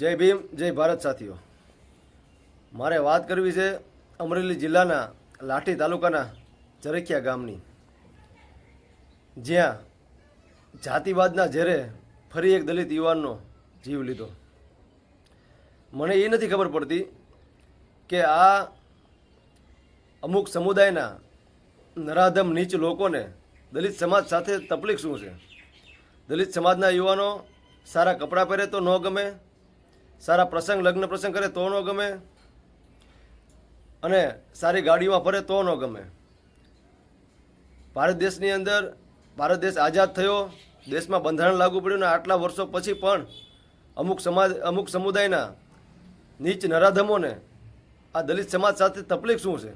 જય ભીમ, જય ભારત સાથીઓ. મારે વાત કરવી છે અમરેલી જિલ્લાના લાઠી તાલુકાના જરખિયા ગામની, જ્યાં જાતિવાદના ઝેરે ફરી એક દલિત યુવાનનો જીવ લીધો. મને એ નથી ખબર પડતી કે આ અમુક સમુદાયના નરાધમ નીચ લોકોને દલિત સમાજ સાથે તકલીફ શું છે. દલિત સમાજના યુવાનો સારા કપડાં પહેરે તો ન ગમે, સારા પ્રસંગ લગ્ન પ્રસંગ કરે તો ન ગમે, અને સારી ગાડીમાં ફરે તો ન ગમે. ભારત દેશની અંદર ભારત દેશ આઝાદ થયો, દેશમાં બંધારણ લાગુ પડ્યું, ને આટલા વર્ષો પછી પણ અમુક સમુદાયના નીચ નરાધમોને આ દલિત સમાજ સાથે તકલીફ શું છે.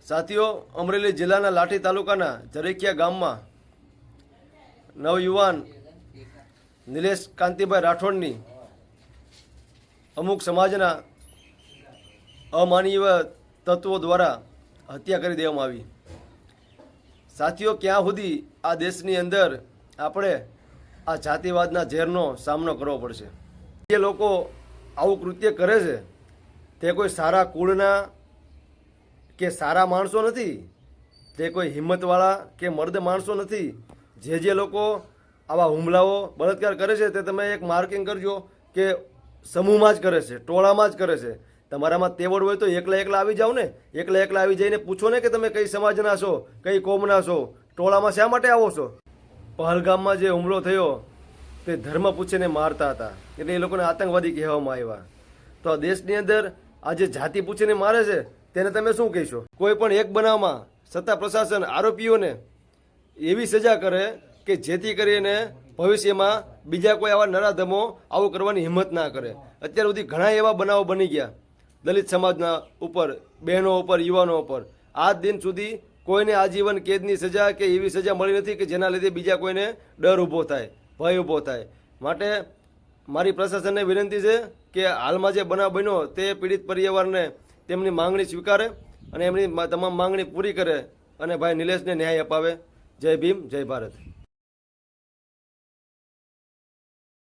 સાથીઓ, અમરેલી જિલ્લાના લાઠી તાલુકાના જરખિયા ગામમાં નવયુવાન નિલેશ કાંતિભાઈ રાઠોડની અમુક સમાજના અમાનવીય તત્વો દ્વારા હત્યા કરી દેવામાં આવી. સાથીઓ, ક્યાં સુધી આ દેશની અંદર આપણે આ જાતિવાદના ઝેરનો સામનો કરવો પડશે. જે લોકો આવું કૃત્ય કરે છે તે કોઈ સારા કુળના કે સારા માણસો નથી, તે કોઈ હિંમતવાળા કે મર્દ માણસો નથી. જે લોકો આવા હુમલાઓ બળાત્કાર કરે છે તે તમે એક માર્કિંગ કરજો કે સમૂહમાં જ કરે છે, ટોળામાં જ કરે છે. તમારામાં તેવડ હોય તો એકલા આવી જાઓ ને, એકલા આવી જઈને પૂછો ને કે તમે કઈ સમાજના છો, કઈ કોમના છો, ટોળામાં શા માટે આવો છો. પહલગામમાં જે હુમલો થયો તે ધર્મ પૂછીને મારતા હતા, એટલે એ લોકોને આતંકવાદી કહેવામાં આવ્યા. તો આ દેશની અંદર આ જે જાતિ પૂછીને મારે છે તેને તમે શું કહેશો. કોઈ પણ એક બનાવમાં સત્તા પ્રશાસન આરોપીઓને એવી સજા કરે કે જેથી કરીને ભવિષ્યમાં બીજા કોઈ આવા નરાધમો આવું કરવાની હિંમત ના કરે. અત્યાર સુધી ઘણા એવા બનાવો બની ગયા દલિત સમાજના ઉપર, બહેનો ઉપર, યુવાનો ઉપર. આજ દિન સુધી કોઈને આજીવન કેદની સજા કે એવી સજા મળી નથી કે જેના લીધે બીજા કોઈને ડર ઊભો થાય, ભય ઊભો થાય. માટે મારી પ્રશાસનને વિનંતી છે કે હાલમાં જે બનાવ બન્યો તે પીડિત પરિવારને તેમની માંગણી સ્વીકારે અને એમની તમામ માંગણી પૂરી કરે અને ભાઈ નિલેશને ન્યાય અપાવે. જય ભીમ, જય ભારત.